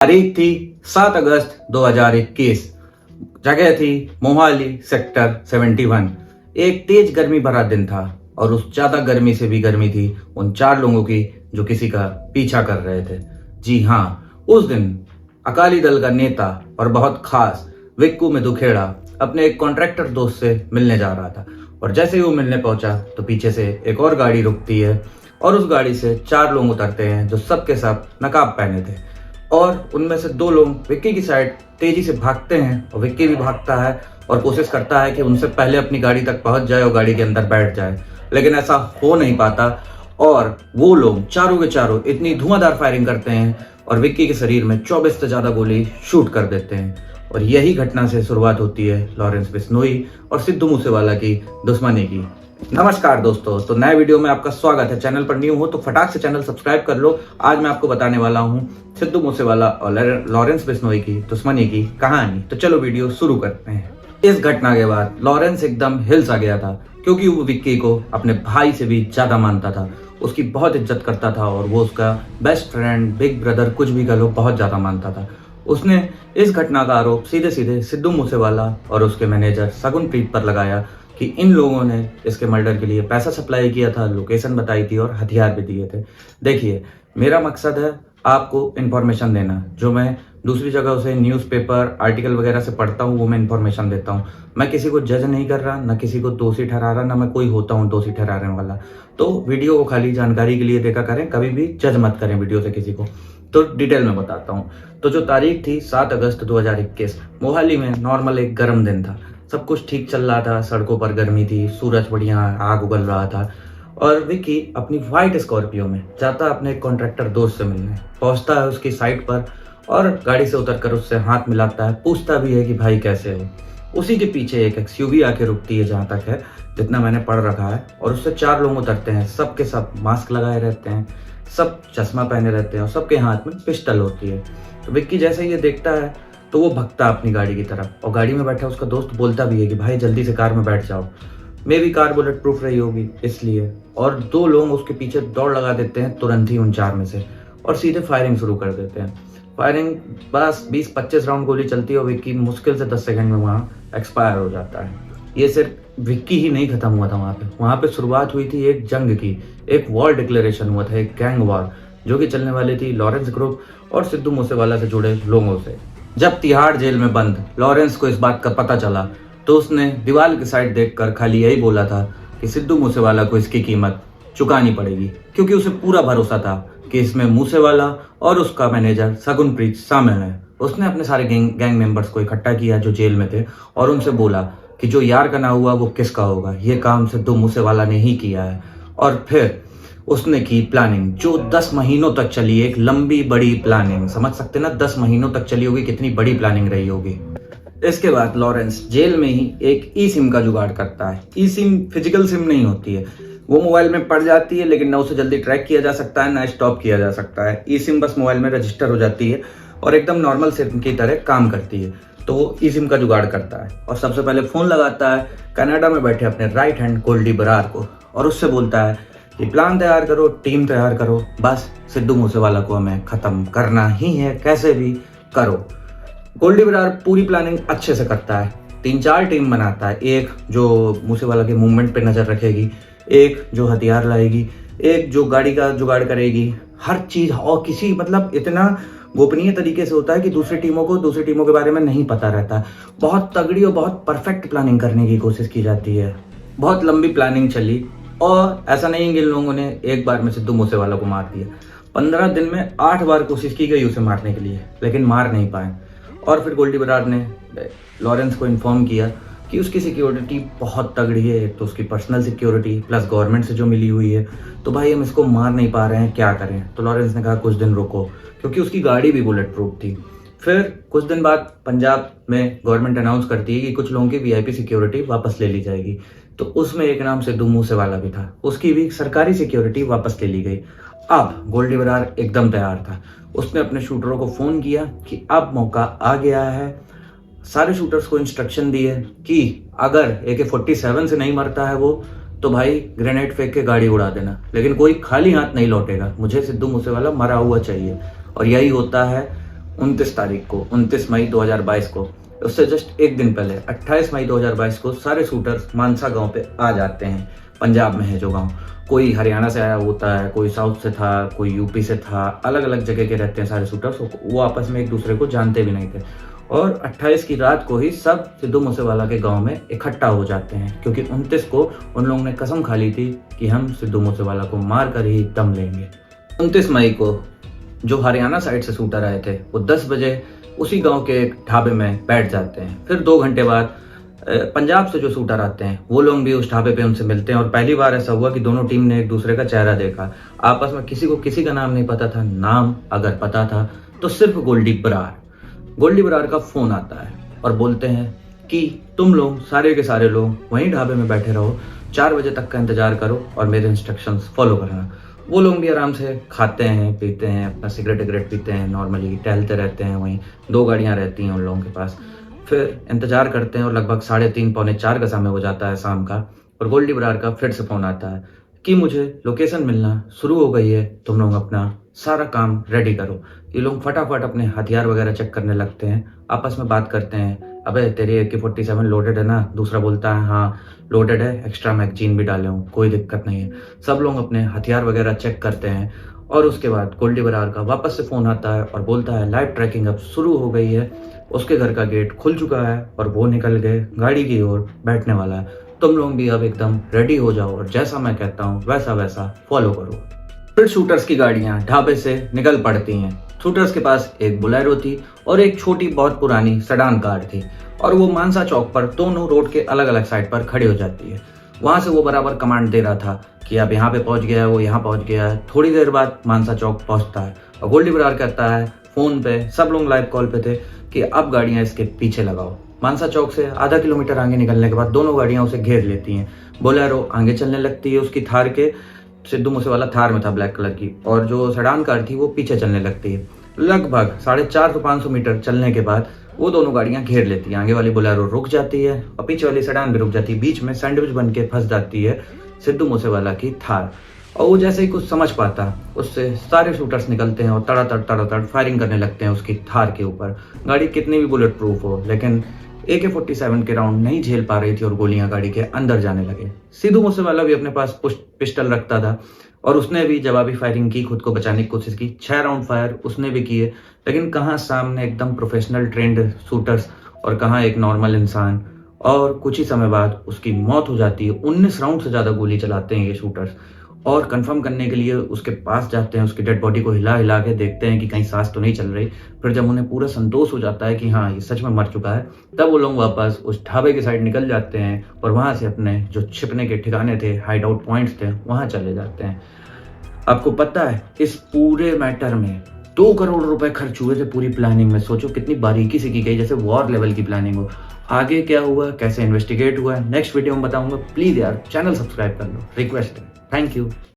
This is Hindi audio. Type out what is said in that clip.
तारीख थी 7 अगस्त 2021। जगह थी मोहाली सेक्टर 71। एक तेज गर्मी भरा दिन था और उस ज्यादा गर्मी से भी गर्मी थी उन 4 लोगों की जो किसी का पीछा कर रहे थे। जी हाँ, उस दिन अकाली दल का नेता और बहुत खास विक्कू मेदुखेड़ा अपने एक कॉन्ट्रैक्टर दोस्त से मिलने जा रहा था और जैसे ही वो मिलने पहुंचा तो पीछे से एक और गाड़ी रुकती है और उस गाड़ी से 4 लोग उतरते हैं जो सबके सब नकाब पहने थे और उनमें से 2 लोग विक्की की साइड तेजी से भागते हैं और विक्की भी भागता है और कोशिश करता है कि उनसे पहले अपनी गाड़ी तक पहुंच जाए और गाड़ी के अंदर बैठ जाए, लेकिन ऐसा हो नहीं पाता और वो लोग चारों के चारों इतनी धुआंधार फायरिंग करते हैं और विक्की के शरीर में 24 से ज्यादा गोली शूट कर देते हैं। और यही घटना से शुरुआत होती है लॉरेंस बिश्नोई और सिद्धू मूसेवाला की दुश्मनी की। नमस्कार दोस्तों, तो नए वीडियो में आपका स्वागत है। चैनल पर न्यू हो तो फटाक से चैनल सब्सक्राइब कर लो। आज मैं आपको बताने वाला हूँ सिद्धू मूसेवाला और लॉरेंस बिश्नोई की दुश्मनी की कहानी। तो चलो वीडियो शुरू करते हैं। इस घटना के बाद लॉरेंस एकदम हिल सा गया था क्योंकि वो विक्की को अपने भाई से भी ज्यादा मानता था, उसकी बहुत इज्जत करता था और वो उसका बेस्ट फ्रेंड, बिग ब्रदर, कुछ भी कह लो, बहुत ज्यादा मानता था। उसने इस घटना का आरोप सीधे सीधे सिद्धू मूसेवाला और उसके मैनेजर सगुनप्रीत पर लगाया कि इन लोगों ने इसके मर्डर के लिए पैसा सप्लाई किया था, लोकेशन बताई थी और हथियार भी दिए थे। देखिए, मेरा मकसद है आपको इन्फॉर्मेशन देना। जो मैं दूसरी जगह से न्यूज़पेपर, आर्टिकल वगैरह से पढ़ता हूँ वो मैं इन्फॉर्मेशन देता हूँ। मैं किसी को जज नहीं कर रहा, ना किसी को दोषी ठहरा रहा, ना मैं कोई होता हूँ दोषी ठहराने वाला। तो वीडियो को खाली जानकारी के लिए देखा करें, कभी भी जज मत करें वीडियो से किसी को। तो डिटेल में बताता हूँ। तो जो तारीख थी 7 अगस्त 2021, मोहाली में नॉर्मल एक गर्म दिन था। सब कुछ ठीक चल रहा था, सड़कों पर गर्मी थी, सूरज बढ़िया आग उगल रहा था और विक्की अपनी व्हाइट स्कॉर्पियो में जाता अपने कॉन्ट्रैक्टर दोस्त से मिलने। पहुंचता है उसकी साइट पर और गाड़ी से उतरकर उससे हाथ मिलाता है, पूछता भी है कि भाई कैसे हो। उसी के पीछे एक एक्सयूवी आके रुकती है, जहां तक है जितना मैंने पढ़ रखा है, और उससे 4 लोग उतरते हैं। सबके सब मास्क लगाए रहते हैं, सब चश्मा पहने रहते हैं और सबके हाथ में पिस्टल होती है। तो विक्की जैसे ही ये देखता है तो वो भगता अपनी गाड़ी की तरफ और गाड़ी में बैठा उसका दोस्त बोलता भी है कि भाई जल्दी से कार में बैठ जाओ, मे भी कार बुलेट प्रूफ रही होगी इसलिए। और 2 लोग उसके पीछे दौड़ लगा देते हैं तुरंत ही उन 4 में से और सीधे फायरिंग शुरू कर देते हैं। फायरिंग बस 20-25 राउंड गोली चलती है और विक्की मुश्किल से 10 सेकंड में वहाँ एक्सपायर हो जाता है। ये सिर्फ विक्की ही नहीं खत्म हुआ था, वहाँ पे शुरुआत हुई थी एक जंग की, एक वॉर डिक्लेरेशन हुआ था, एक गैंग वॉर जो कि चलने वाली थी लॉरेंस ग्रुप और सिद्धू मूसेवाला से जुड़े लोगों से। जब तिहाड़ जेल में बंद लॉरेंस को इस बात का पता चला तो उसने दीवार की साइड देखकर खाली यही बोला था कि सिद्धू मूसेवाला को इसकी कीमत चुकानी पड़ेगी, क्योंकि उसे पूरा भरोसा था कि इसमें मूसेवाला और उसका मैनेजर सगुनप्रीत शामिल है। उसने अपने सारे गैंग मेंबर्स को इकट्ठा किया जो जेल में थे और उनसे बोला कि जो यार का ना हुआ वो किसका होगा, ये काम सिद्धू मूसेवाला ने ही किया है। और फिर उसने की प्लानिंग जो 10 महीनों तक चली, एक लंबी बड़ी प्लानिंग, समझ सकते ना 10 महीनों तक चली होगी, कितनी बड़ी प्लानिंग रही होगी। इसके बाद लॉरेंस जेल में ही एक ई सिम का जुगाड़ करता है। ई सिम फिजिकल सिम नहीं होती है, वो मोबाइल में पड़ जाती है लेकिन ना उसे जल्दी ट्रैक किया जा सकता है ना स्टॉप किया जा सकता है। ई सिम बस मोबाइल में रजिस्टर हो जाती है और एकदम नॉर्मल सिम की तरह काम करती है। तो वो ई सिम का जुगाड़ करता है और सबसे पहले फोन लगाता है कनाडा में बैठे अपने राइट हैंड गोल्डी बरार को और उससे बोलता है कि प्लान तैयार करो, टीम तैयार करो, बस सिद्धू मूसेवाला को हमें खत्म करना ही है, कैसे भी करो। गोल्डी बरार पूरी प्लानिंग अच्छे से करता है, 3-4 टीम बनाता है। एक जो मूसेवाला के मूवमेंट पे नजर रखेगी, एक जो हथियार लाएगी, एक जो गाड़ी का जुगाड़ करेगी, हर चीज। और किसी मतलब इतना गोपनीय तरीके से होता है कि दूसरी टीमों के बारे में नहीं पता रहता। बहुत तगड़ी और बहुत परफेक्ट प्लानिंग करने की कोशिश की जाती है। बहुत लंबी प्लानिंग चली और ऐसा नहीं कि इन लोगों ने एक बार में सिद्धू मूसेवाला को मार दिया। 15 दिन में 8 बार कोशिश की गई उसे मारने के लिए, लेकिन मार नहीं पाए। और फिर गोल्डी बरार ने लॉरेंस को इन्फॉर्म किया कि उसकी सिक्योरिटी बहुत तगड़ी है, एक तो उसकी पर्सनल सिक्योरिटी प्लस गवर्नमेंट से जो मिली हुई है, तो भाई हम इसको मार नहीं पा रहे हैं, क्या करें। तो लॉरेंस ने कहा कुछ दिन रुको, क्योंकि उसकी गाड़ी भी बुलेट प्रूफ थी। फिर कुछ दिन बाद पंजाब में गवर्नमेंट अनाउंस करती है कि कुछ लोगों की वीआईपी सिक्योरिटी वापस ले ली जाएगी। तो उसमें एक नाम सिद्धू मूसेवाला भी था, उसकी भी सरकारी सिक्योरिटी वापस ले ली गई। अब गोल्डी बरार एकदम तैयार था। उसने अपने शूटरों को फोन किया कि अब मौका आ गया है। सारे शूटर्स को इंस्ट्रक्शन दी है कि अगर AK-47 से नहीं मरता है वो, तो भाई ग्रेनेड फेंक के गाड़ी उड़ा देना, लेकिन कोई खाली हाथ नहीं लौटेगा। मुझे सिद्धू मूसेवाला मरा हुआ चाहिए। और यही होता है 29 तारीख को, 29 मई 2022 को, उससे जस्ट एक दिन पहले 28 मई 2022 को सारे शूटर्स मानसा गांव पे आ जाते हैं। पंजाब में है जो गांव, कोई हरियाणा से आया होता है, कोई साउथ से था, कोई यूपी से था, अलग अलग जगह के रहते हैं सारे शूटर्स। वो आपस में एक दूसरे को जानते भी नहीं थे। और 28 की रात को ही सब सिद्धू मूसेवाला के गांव में इकट्ठा हो जाते हैं, क्योंकि 29 को उन लोगों ने कसम खा ली थी कि हम सिद्धू मूसेवाला को मार कर ही दम लेंगे। 29 मई को जो हरियाणा साइड से शूटर आए थे वो 10 बजे उसी गांव के एक ढाबे में बैठ जाते हैं। फिर 2 घंटे बाद पंजाब से जो शूटर आते हैं वो लोग भी उस ढाबे पे उनसे मिलते हैं। और पहली बार ऐसा हुआ कि दोनों टीम ने एक दूसरे का चेहरा देखा। आपस में किसी को किसी का नाम नहीं पता था। नाम अगर पता था तो सिर्फ गोल्डी बरार का फोन आता है और बोलते हैं कि तुम लोग सारे के सारे लोग वहीं ढाबे में बैठे रहो, 4 बजे तक का इंतजार करो और मेरे इंस्ट्रक्शंस फॉलो करना। वो लोग भी आराम से खाते हैं, पीते हैं, अपना सिगरेट पीते हैं, नॉर्मली टहलते रहते हैं। वहीं 2 गाड़ियां रहती हैं उन लोगों के पास। फिर इंतजार करते हैं और लगभग 3:30 पौने 4 का समय हो जाता है शाम का। और गोल्डी बरार का फिर से फोन आता है कि मुझे लोकेशन मिलना शुरू हो गई है, तुम लोग अपना सारा काम रेडी करो। ये लोग फटाफट अपने हथियार वगैरह चेक करने लगते हैं, आपस में बात करते हैं। अबे तेरी AK-47 लोडेड है ना? दूसरा बोलता है हाँ लोडेड है, एक्स्ट्रा मैगजीन भी डाले हूँ, कोई दिक्कत नहीं है। सब लोग अपने हथियार वगैरह चेक करते हैं। और उसके बाद गोल्डी बरार का वापस से फोन आता है और बोलता है लाइव ट्रैकिंग अब शुरू हो गई है, उसके घर का गेट खुल चुका है और वो निकल गए गाड़ी की ओर बैठने वाला है। तुम लोग भी अब एकदम रेडी हो जाओ और जैसा मैं कहता हूँ वैसा वैसा फॉलो करो। फिर शूटर्स की गाड़ियां ढाबे से निकल पड़ती हैं। शूटर्स के पास एक बोलेरो थी और एक छोटी बहुत पुरानी सेडान कार थी और वो मानसा चौक पर दोनों रोड के अलग अलग साइड पर खड़ी हो जाती है। वहां से वो बराबर कमांड दे रहा था कि अब यहाँ पे पहुंच गया है, वो यहाँ पहुंच गया है। थोड़ी देर बाद मानसा चौक पहुंचता है और गोल्डी बरार कहता है फोन पे, सब लोग लाइव कॉल पे थे, कि अब गाड़ियां इसके पीछे लगाओ। मानसा चौक से आधा किलोमीटर आगे निकलने के बाद दोनों गाड़ियां उसे घेर लेती हैं। बोलेरो आगे चलने लगती है उसकी थार के, सिद्धू मूसेवाला थार में था ब्लैक कलर की, और जो सेडान कार थी वो पीछे चलने लगती है। लगभग 450-500 मीटर चलने के बाद वो दोनों गाड़ियां घेर लेती हैं। आगे वाली बोलेरो रुक जाती है और पीछे वाली सेडान भी रुक जाती है। बीच में सैंडविच बन के फंस जाती है सिद्धू मूसेवाला की थार। और वो जैसे ही कुछ समझ पाता उससे सारे शूटर्स निकलते हैं और तड़ातड़ फायरिंग करने लगते हैं उसकी थार के ऊपर। गाड़ी कितनी भी बुलेट प्रूफ हो, लेकिन AK-47 के राउंड नहीं झेल पा रही थी और गोलियां गाड़ी के अंदर जाने लगे। सिद्धू मूसेवाला भी अपने पास पिस्टल रखता था और उसने भी जवाबी फायरिंग की, खुद को बचाने की कोशिश की। 6 राउंड फायर उसने भी किए, लेकिन कहाँ सामने एकदम प्रोफेशनल ट्रेंड शूटर्स और कहाँ एक नॉर्मल इंसान। और कुछ ही समय बाद उसकी मौत हो जाती है। 19 राउंड से ज्यादा गोली चलाते हैं ये शूटर्स और कंफर्म करने के लिए उसके पास जाते हैं। उसकी डेड बॉडी को हिला हिला के देखते हैं कि कहीं सांस तो नहीं चल रही। फिर जब उन्हें पूरा संतोष हो जाता है कि हाँ ये सच में मर चुका है, तब वो लोग वापस उस ढाबे की साइड निकल जाते हैं और वहां से अपने जो छिपने के ठिकाने थे, हाइड आउट पॉइंट्स थे, वहां चले जाते हैं। आपको पता है इस पूरे मैटर में 2 करोड़ रुपए खर्च हुए थे पूरी प्लानिंग में। सोचो कितनी बारीकी से की गई, जैसे वॉर लेवल की प्लानिंग हो। आगे क्या हुआ, कैसे इन्वेस्टिगेट हुआ, नेक्स्ट वीडियो में बताऊंगा। प्लीज यार चैनल सब्सक्राइब कर लो, रिक्वेस्ट है। Thank you.